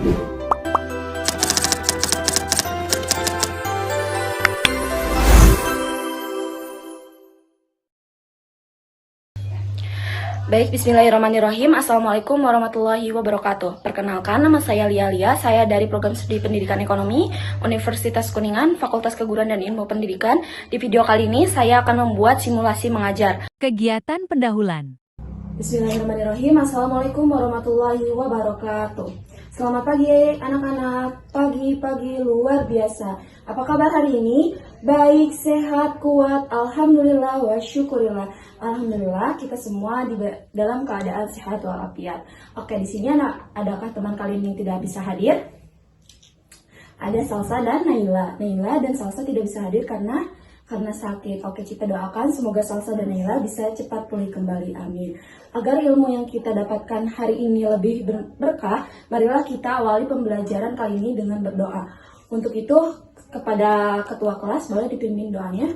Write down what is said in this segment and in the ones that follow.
Baik, bismillahirrahmanirrahim. Assalamualaikum warahmatullahi wabarakatuh. Perkenalkan, nama saya Lia. Saya dari Program Studi Pendidikan Ekonomi, Universitas Kuningan, Fakultas Keguruan dan Ilmu Pendidikan. Di video kali ini, saya akan membuat simulasi mengajar. Kegiatan pendahuluan. Bismillahirrahmanirrahim. Assalamualaikum warahmatullahi wabarakatuh. Selamat pagi anak-anak, pagi-pagi luar biasa. Apa kabar hari ini? Baik, sehat, kuat, alhamdulillah wa syukurillah. Alhamdulillah kita semua dalam keadaan sehat walafiat. Oke, di sini adakah teman kalian yang tidak bisa hadir? Ada Salsa dan Naila. Naila dan Salsa tidak bisa hadir karena sakit. Oke, kita doakan semoga Salsa dan Naila bisa cepat pulih kembali. Amin. Agar ilmu yang kita dapatkan hari ini lebih berkah, marilah kita awali pembelajaran kali ini dengan berdoa. Untuk itu, kepada ketua kelas boleh dipimpin doanya.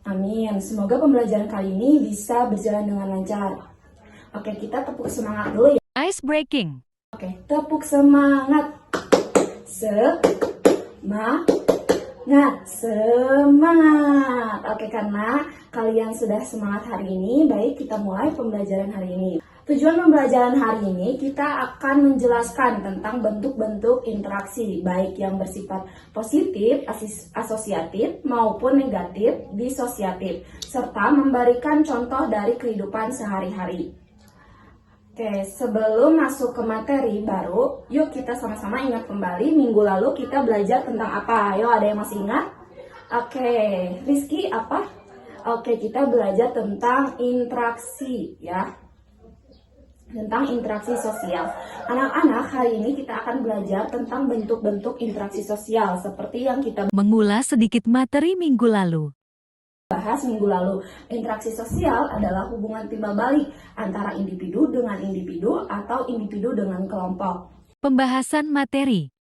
Amin. Semoga pembelajaran kali ini bisa berjalan dengan lancar. Oke, kita tepuk semangat dulu ya. Ice breaking. Oke, tepuk semangat. Semangat. Oke, karena kalian sudah semangat hari ini, baik kita mulai pembelajaran hari ini. Tujuan pembelajaran hari ini, kita akan menjelaskan tentang bentuk-bentuk interaksi, baik yang bersifat positif, asosiatif, maupun negatif, disosiatif, serta memberikan contoh dari kehidupan sehari-hari. Oke, sebelum masuk ke materi baru, yuk kita sama-sama ingat kembali minggu lalu kita belajar tentang apa. Ayo, ada yang masih ingat? Oke, Rizky apa? Oke, kita belajar tentang interaksi ya. Tentang interaksi sosial. Anak-anak, hari ini kita akan belajar tentang bentuk-bentuk interaksi sosial seperti yang kita Mengulas sedikit materi minggu lalu. bahas minggu lalu. Interaksi sosial adalah hubungan timbal balik antara individu dengan individu atau individu dengan kelompok. Pembahasan materi.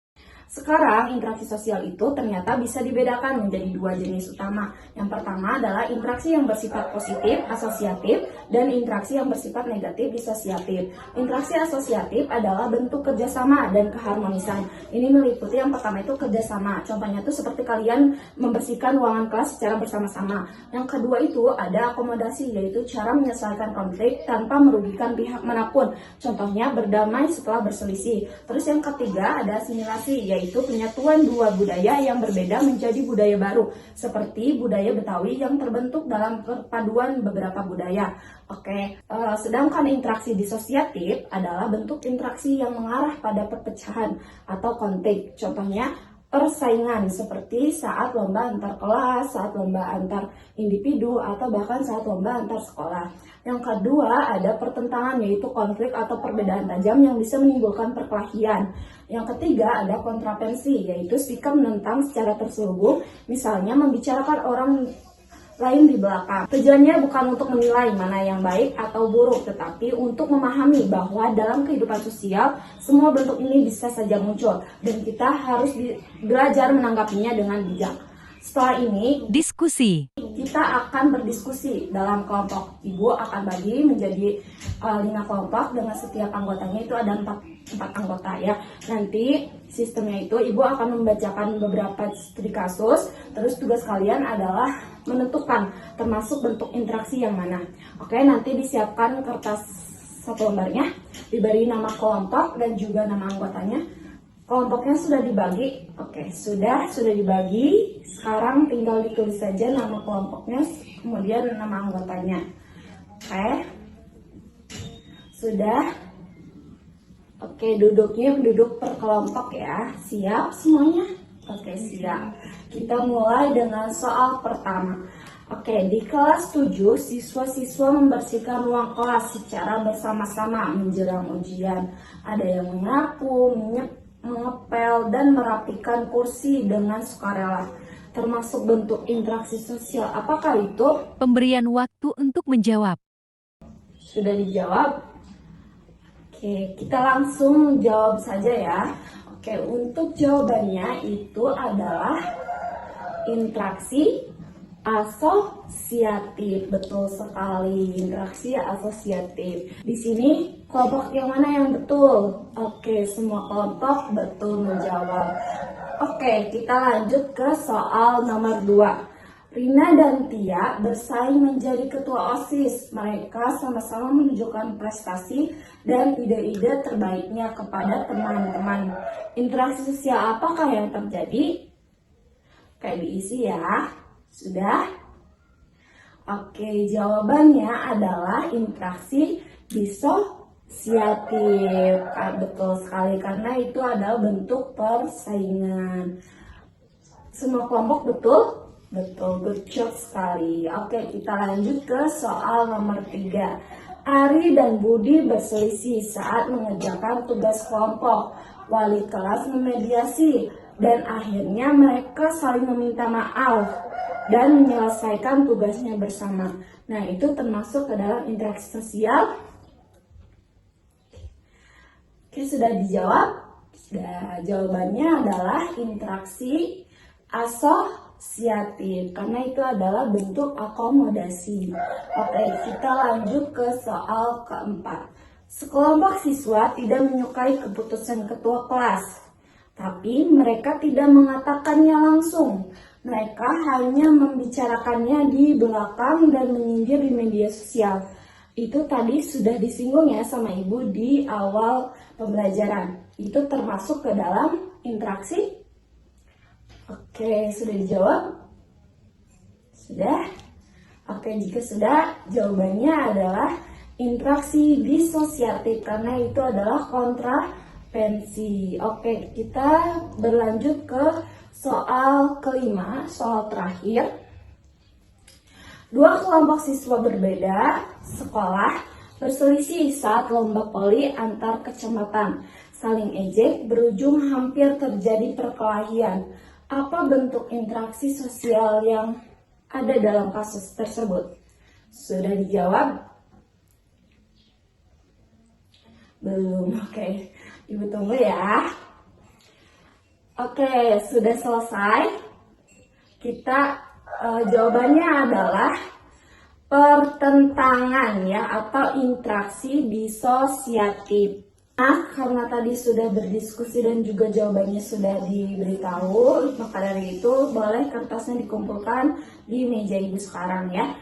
Sekarang, interaksi sosial itu ternyata bisa dibedakan menjadi dua jenis utama. Yang pertama adalah interaksi yang bersifat positif, asosiatif, dan interaksi yang bersifat negatif, disosiatif. Interaksi asosiatif adalah bentuk kerjasama dan keharmonisan. Ini meliputi yang pertama itu kerjasama. Contohnya itu seperti kalian membersihkan ruangan kelas secara bersama-sama. Yang kedua itu ada akomodasi, yaitu cara menyelesaikan konflik tanpa merugikan pihak manapun. Contohnya berdamai setelah berselisih. Terus yang ketiga ada asimilasi, yaitu penyatuan dua budaya yang berbeda menjadi budaya baru, seperti budaya Betawi yang terbentuk dalam perpaduan beberapa budaya. Oke, sedangkan interaksi disosiatif adalah bentuk interaksi yang mengarah pada perpecahan atau konflik. Contohnya persaingan seperti saat lomba antar kelas, saat lomba antar individu, atau bahkan saat lomba antar sekolah. Yang kedua ada pertentangan, yaitu konflik atau perbedaan tajam yang bisa menimbulkan perkelahian. Yang ketiga ada kontravensi, yaitu sikap menentang secara terselubung, misalnya membicarakan orang lain di belakang. Tujuannya bukan untuk menilai mana yang baik atau buruk, tetapi untuk memahami bahwa dalam kehidupan sosial semua bentuk ini bisa saja muncul dan kita harus belajar menanggapinya dengan bijak. Setelah ini, Diskusi. kita akan berdiskusi dalam kelompok. Ibu akan bagi menjadi 5 kelompok dengan setiap anggotanya itu ada 4 anggota ya. Nanti sistemnya itu ibu akan membacakan beberapa studi kasus, terus tugas kalian adalah menentukan termasuk bentuk interaksi yang mana. Oke, nanti disiapkan kertas 1 lembarnya, diberi nama kelompok dan juga nama anggotanya. Kelompoknya sudah dibagi. Oke, sudah dibagi. Sekarang tinggal ditulis saja nama kelompoknya, kemudian nama anggotanya. Oke. Sudah. Oke, duduk per kelompok ya. Siap semuanya? Oke, siap. Kita mulai dengan soal pertama. Oke, di kelas 7, siswa-siswa membersihkan ruang kelas secara bersama-sama menjelang ujian. Ada yang menyapu, mengepel, dan merapikan kursi dengan sukarela. Termasuk bentuk interaksi sosial. Apakah itu? Pemberian waktu untuk menjawab. Sudah dijawab? Oke, kita langsung jawab saja ya. Oke, untuk jawabannya itu adalah interaksi asosiatif. Betul sekali, interaksi asosiatif. Di sini Kelompok yang mana yang betul? Oke, semua kelompok betul menjawab. Oke, kita lanjut ke soal nomor 2. Rina dan Tia bersaing menjadi ketua OSIS. Mereka sama-sama menunjukkan prestasi dan ide-ide terbaiknya kepada teman-teman. Interaksi sosial apakah yang terjadi? Kayak diisi ya. Sudah? Oke, jawabannya adalah interaksi disosiatif. Betul sekali, karena itu adalah bentuk persaingan. Semua kelompok betul? Betul, good job sekali. Oke, kita lanjut ke soal nomor 3. Ari dan Budi berselisih saat mengerjakan tugas kelompok. Wali kelas memediasi dan akhirnya mereka saling meminta maaf dan menyelesaikan tugasnya bersama. Nah, itu termasuk ke dalam interaksi sosial. Oke, sudah dijawab? Sudah. Jawabannya adalah interaksi asosiatif, karena itu adalah bentuk akomodasi. Oke, kita lanjut ke soal keempat. Sekelompok siswa tidak menyukai keputusan ketua kelas, tapi mereka tidak mengatakannya langsung. Mereka hanya membicarakannya di belakang dan menyindir di media sosial. Itu tadi sudah disinggung ya sama Ibu di awal pembelajaran. Itu termasuk ke dalam interaksi. Oke, sudah dijawab? Sudah? Oke, jika sudah, jawabannya adalah interaksi disosiatif, karena itu adalah kontravensi. Oke, kita berlanjut ke soal kelima, soal terakhir. Dua kelompok siswa berbeda sekolah berselisih saat lomba voli antar kecamatan. Saling ejek berujung hampir terjadi perkelahian. Apa bentuk interaksi sosial yang ada dalam kasus tersebut? Sudah dijawab? Belum. Oke, Ibu tunggu ya. Oke, sudah selesai. Kita jawabannya adalah pertentangan ya, atau interaksi disosiatif. Nah, karena tadi sudah berdiskusi dan juga jawabannya sudah diberitahu, maka dari itu boleh kertasnya dikumpulkan di meja Ibu sekarang ya.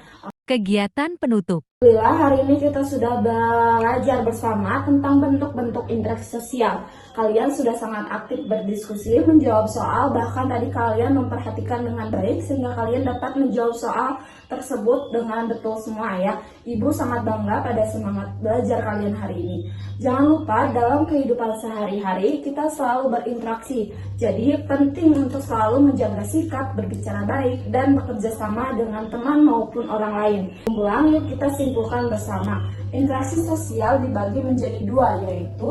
Kegiatan penutup. Alhamdulillah, hari ini kita sudah belajar bersama tentang bentuk-bentuk interaksi sosial. Kalian sudah sangat aktif berdiskusi, menjawab soal, bahkan tadi kalian memperhatikan dengan baik sehingga kalian dapat menjawab soal tersebut dengan betul semua ya. Ibu sangat bangga pada semangat belajar kalian hari ini. Jangan lupa dalam kehidupan sehari-hari kita selalu berinteraksi. Jadi penting untuk selalu menjaga sikap, berbicara baik, dan bekerja sama dengan teman maupun orang lain. Ulang, yuk kita simpulkan bersama. Interaksi sosial dibagi menjadi dua, yaitu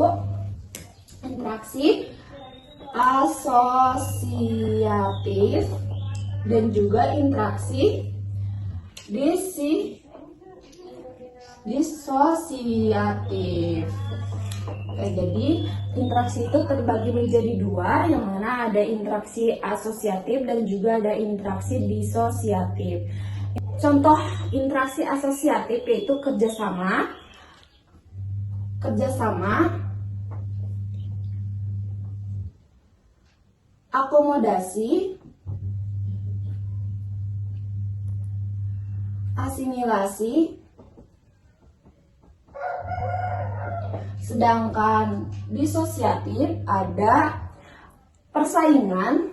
interaksi asosiatif dan juga interaksi disosiatif. Oke, jadi interaksi itu terbagi menjadi dua, yang mana ada interaksi asosiatif dan juga ada interaksi disosiatif. Contoh interaksi asosiatif yaitu kerjasama, akomodasi, asimilasi. Sedangkan disosiatif ada persaingan,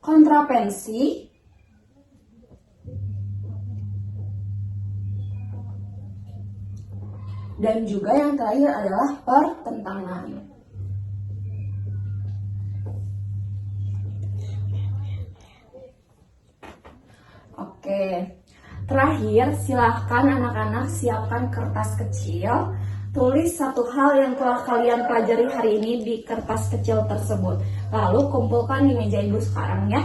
kontravensi, dan juga yang terakhir adalah pertentangan. Oke. Terakhir, silahkan anak-anak siapkan kertas kecil. Tulis satu hal yang telah kalian pelajari hari ini di kertas kecil tersebut. Lalu kumpulkan di meja Ibu sekarang ya.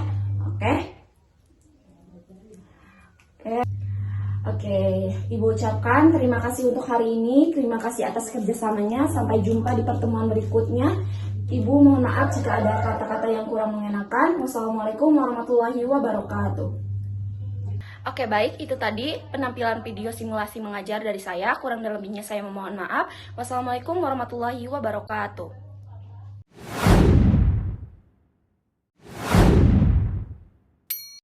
Oke, Ibu ucapkan terima kasih untuk hari ini. Terima kasih atas kerjasamanya. Sampai jumpa di pertemuan berikutnya. Ibu mohon maaf jika ada kata-kata yang kurang mengenakan. Wassalamualaikum warahmatullahi wabarakatuh. Oke, baik, itu tadi penampilan video simulasi mengajar dari saya. Kurang dan lebihnya saya memohon maaf. Wassalamualaikum warahmatullahi wabarakatuh.